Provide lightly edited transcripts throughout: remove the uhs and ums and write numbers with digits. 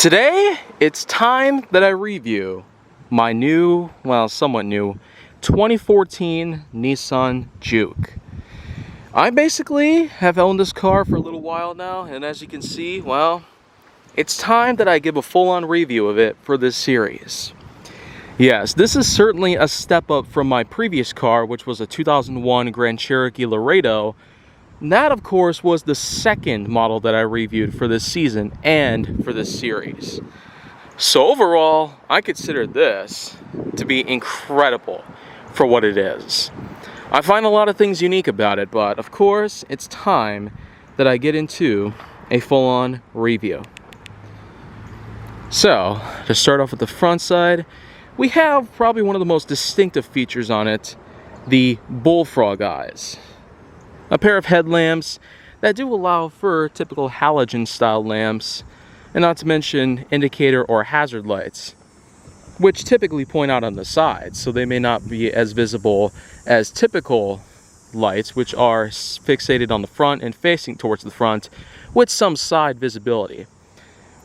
Today, it's time that I review my new, well, somewhat new, 2014 Nissan Juke. I basically have owned this car for a little while now, and as you can see, well, it's time that I give a full-on review of it for this series. Yes, this is certainly a step up from my previous car, which was a 2001 Grand Cherokee Laredo. That, of course, was the second model that I reviewed for this season and for this series. So overall, I consider this to be incredible for what it is. I find a lot of things unique about it, but of course, it's time that I get into a full-on review. So, to start off with the front side, we have probably one of the most distinctive features on it, the bullfrog eyes. A pair of headlamps that do allow for typical halogen style lamps, and not to mention indicator or hazard lights, which typically point out on the sides, so they may not be as visible as typical lights, which are fixated on the front and facing towards the front with some side visibility.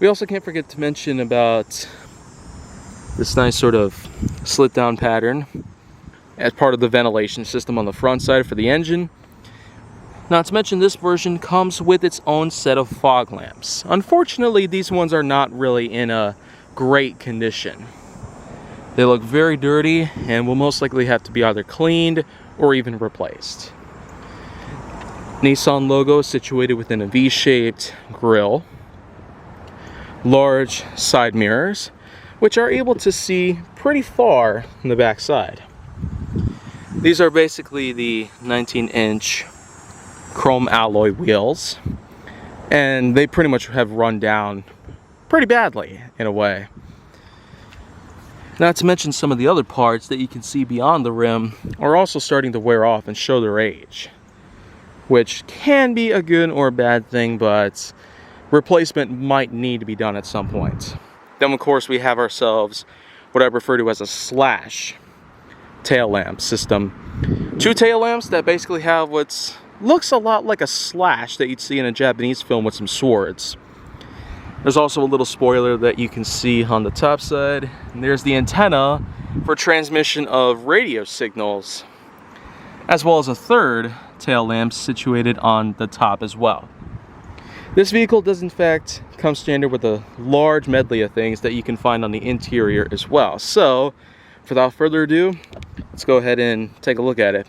We also can't forget to mention about this nice sort of slit down pattern as part of the ventilation system on the front side for the engine. Not to mention, this version comes with its own set of fog lamps. Unfortunately, these ones are not really in a great condition. They look very dirty and will most likely have to be either cleaned or even replaced. Nissan logo is situated within a V-shaped grille. Large side mirrors, which are able to see pretty far in the back side. These are basically the 19-inch chrome alloy wheels, and they pretty much have run down pretty badly in a way. Not to mention, some of the other parts that you can see beyond the rim are also starting to wear off and show their age, which can be a good or a bad thing, but replacement might need to be done at some point. Then of course we have ourselves what I refer to as a slash tail lamp system. Two tail lamps that basically have what looks a lot like a slash that you'd see in a Japanese film with some swords. There's also a little spoiler that you can see on the top side, and there's the antenna for transmission of radio signals, as well as a third tail lamp situated on the top as well. This vehicle does in fact come standard with a large medley of things that you can find on the interior as well. So, without further ado, let's go ahead and take a look at it.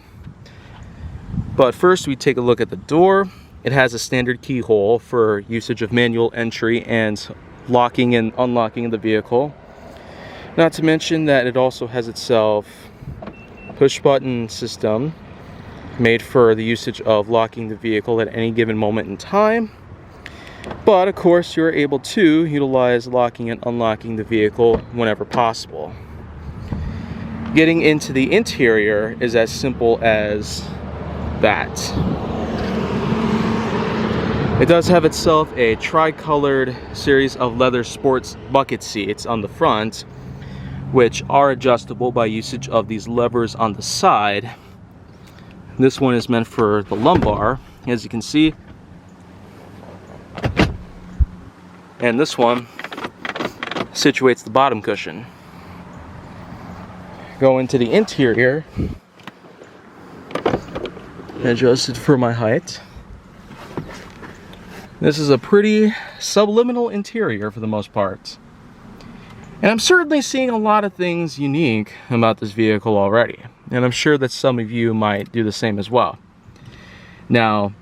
But first, we take a look at the door. It has a standard keyhole for usage of manual entry and locking and unlocking the vehicle. Not to mention that it also has itself push button system made for the usage of locking the vehicle at any given moment in time. But of course, you're able to utilize locking and unlocking the vehicle whenever possible. Getting into the interior is as simple as that. It does have itself a tri-colored series of leather sports bucket seats on the front, which are adjustable by usage of these levers on the side. This one is meant for the lumbar, as you can see, and this one situates the bottom cushion. Go into the interior, adjusted for my height. This is a pretty subliminal interior for the most part. And I'm certainly seeing a lot of things unique about this vehicle already. And I'm sure that some of you might do the same as well. Now,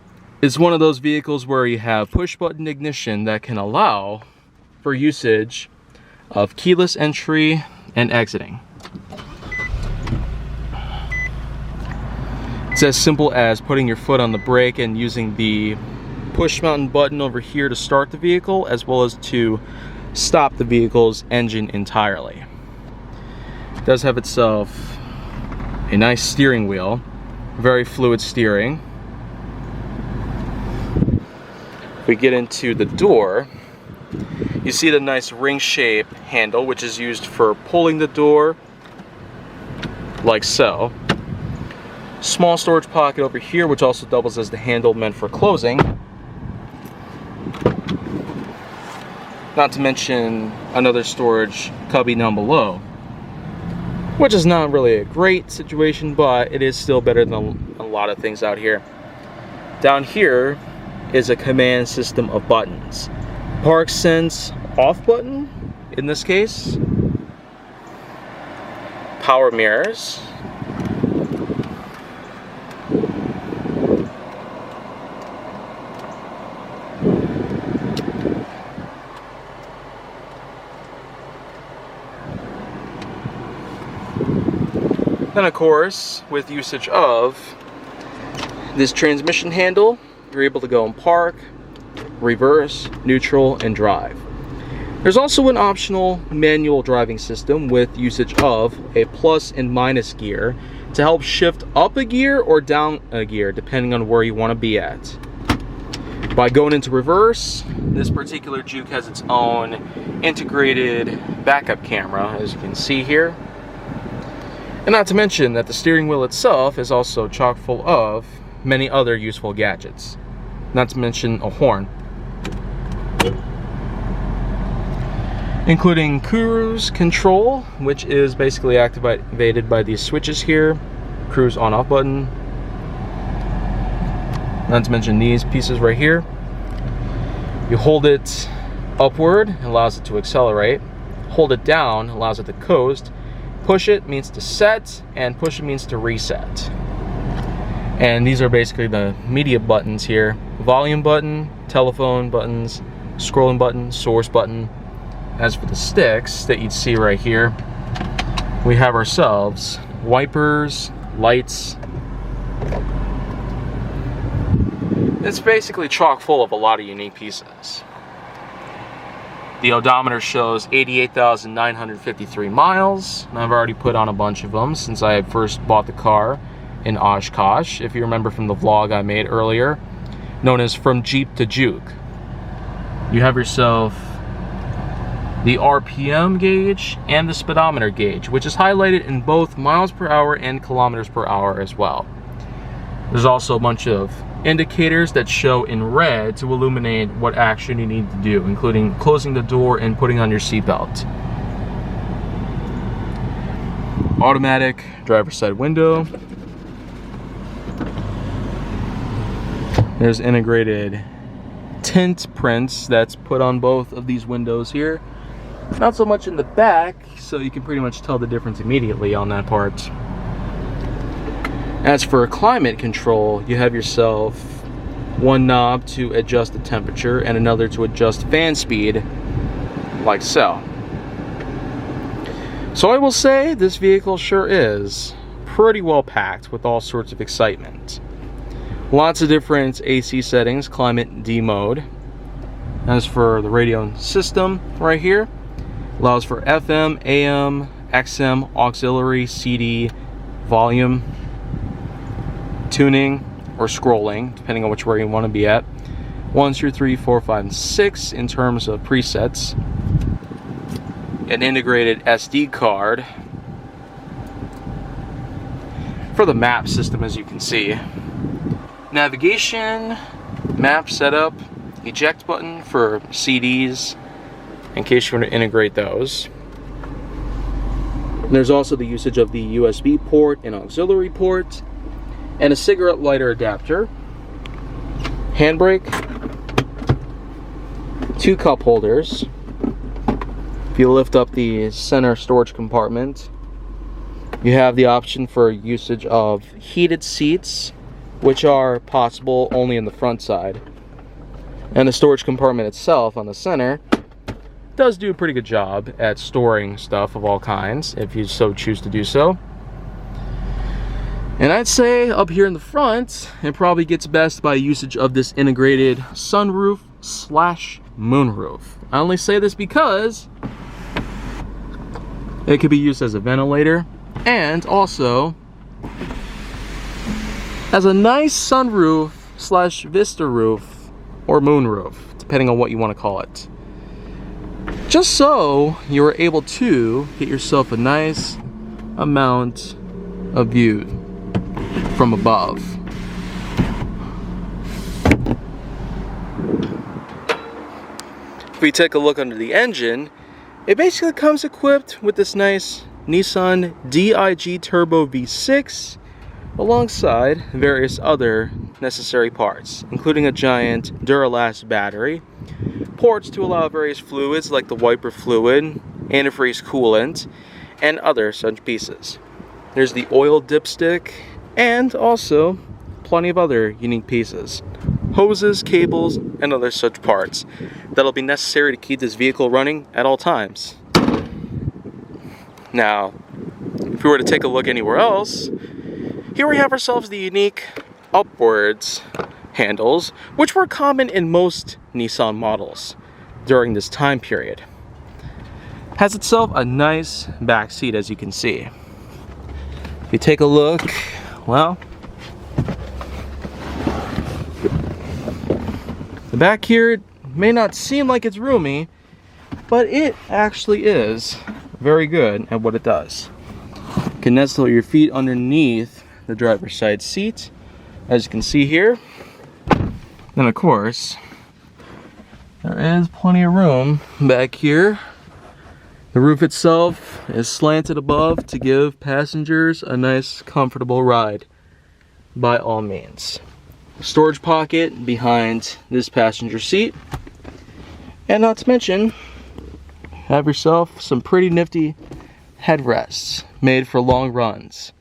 it's one of those vehicles where you have push button ignition that can allow for usage of keyless entry and exiting. It's as simple as putting your foot on the brake and using the push mountain button over here to start the vehicle, as well as to stop the vehicle's engine entirely. It does have itself a nice steering wheel, very fluid steering. If we get into the door, you see the nice ring-shaped handle, which is used for pulling the door like so. Small storage pocket over here, which also doubles as the handle meant for closing. Not to mention another storage cubby down below, which is not really a great situation, but it is still better than a lot of things out here. Down here is a command system of buttons. Park sense off button, in this case. Power mirrors. Then of course, with usage of this transmission handle, you're able to go in park, reverse, neutral, and drive. There's also an optional manual driving system with usage of a plus and minus gear to help shift up a gear or down a gear depending on where you want to be at. By going into reverse, this particular Juke has its own integrated backup camera, as you can see here. And not to mention that the steering wheel itself is also chock full of many other useful gadgets. Not to mention a horn. Including cruise control, which is basically activated by these switches here. Cruise on off button. Not to mention these pieces right here. You hold it upward, it allows it to accelerate. Hold it down, allows it to coast. Push it means to set, and push it means to reset. And these are basically the media buttons here. Volume button, telephone buttons, scrolling button, source button. As for the sticks that you'd see right here, we have ourselves wipers, lights. It's basically chock full of a lot of unique pieces. The odometer shows 88,953 miles, and I've already put on a bunch of them since I had first bought the car in Oshkosh, if you remember from the vlog I made earlier, known as From Jeep to Juke. You have yourself the RPM gauge and the speedometer gauge, which is highlighted in both miles per hour and kilometers per hour as well. There's also a bunch of indicators that show in red to illuminate what action you need to do, including closing the door and putting on your seatbelt. Automatic driver's side window. There's integrated tint prints that's put on both of these windows here. Not so much in the back, so you can pretty much tell the difference immediately on that part. As for climate control, you have yourself one knob to adjust the temperature and another to adjust fan speed, like so. So I will say this vehicle sure is pretty well packed with all sorts of excitement. Lots of different AC settings, climate D mode. As for the radio system right here, allows for FM, AM, XM, auxiliary, CD, volume, tuning, or scrolling, depending on which way you want to be at. 1, 2, 3, 4, 5, and 6 in terms of presets. An integrated SD card for the map system, as you can see. Navigation, map setup, eject button for CDs, in case you want to integrate those. There's also the usage of the USB port and auxiliary port, and a cigarette lighter adapter, handbrake, 2 cup holders. If you lift up the center storage compartment, you have the option for usage of heated seats, which are possible only in the front side. And the storage compartment itself on the center does do a pretty good job at storing stuff of all kinds, if you so choose to do so. And I'd say up here in the front, it probably gets best by usage of this integrated sunroof slash moonroof. I only say this because it could be used as a ventilator and also as a nice sunroof slash vista roof or moonroof, depending on what you want to call it. Just so you are able to get yourself a nice amount of view from above. If we take a look under the engine, it basically comes equipped with this nice Nissan DIG Turbo V6 alongside various other necessary parts, including a giant Duralast battery, ports to allow various fluids like the wiper fluid, antifreeze coolant, and other such pieces. There's the oil dipstick, and also plenty of other unique pieces. Hoses, cables, and other such parts that'll be necessary to keep this vehicle running at all times. Now, if we were to take a look anywhere else, here we have ourselves the unique upwards handles, which were common in most Nissan models during this time period. Has itself a nice back seat, as you can see. If you take a look, well, the back here may not seem like it's roomy, but it actually is very good at what it does. You can nestle your feet underneath the driver's side seat, as you can see here. And of course, there is plenty of room back here. The roof itself is slanted above to give passengers a nice, comfortable ride, by all means. Storage pocket behind this passenger seat. And not to mention, have yourself some pretty nifty headrests made for long runs.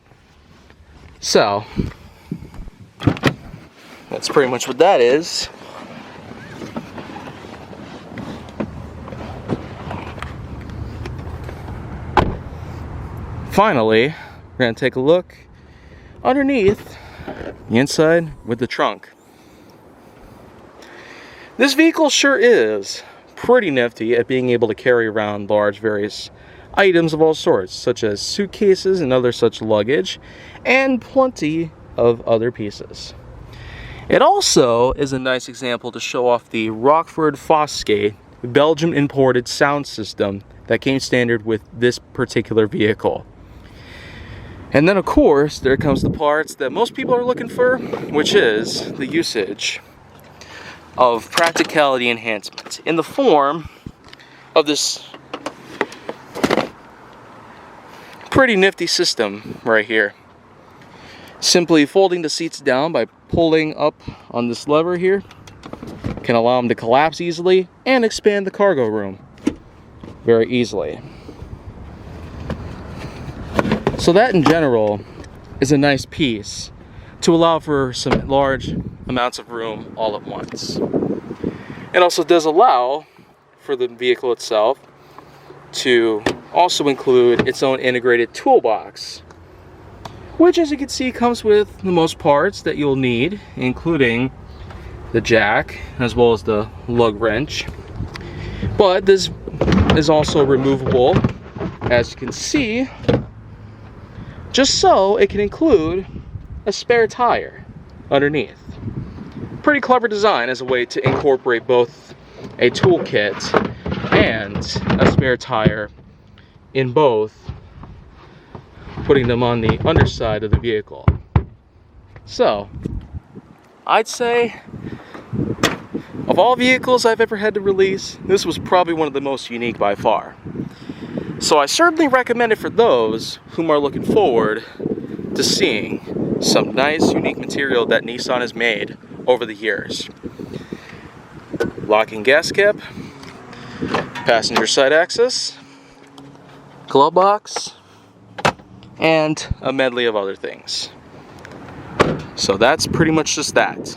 So, that's pretty much what that is. Finally, we're going to take a look underneath the inside with the trunk. This vehicle sure is pretty nifty at being able to carry around large various items of all sorts, such as suitcases and other such luggage, and plenty of other pieces. It also is a nice example to show off the Rockford Fosgate Belgium imported sound system that came standard with this particular vehicle. And then of course there comes the parts that most people are looking for, which is the usage of practicality enhancement in the form of this pretty nifty system right here. Simply folding the seats down by pulling up on this lever here can allow them to collapse easily and expand the cargo room very easily. So that in general is a nice piece to allow for some large amounts of room all at once. It also does allow for the vehicle itself to also include its own integrated toolbox, which, as you can see, comes with the most parts that you'll need, including the jack as well as the lug wrench. But this is also removable, as you can see, just so it can include a spare tire underneath. Pretty clever design as a way to incorporate both a toolkit and a spare tire in both, putting them on the underside of the vehicle. So, I'd say of all vehicles I've ever had to release, this was probably one of the most unique by far. So I certainly recommend it for those whom are looking forward to seeing some nice, unique material that Nissan has made over the years. Locking gas cap, passenger side access, glove box, and a medley of other things. So that's pretty much just that.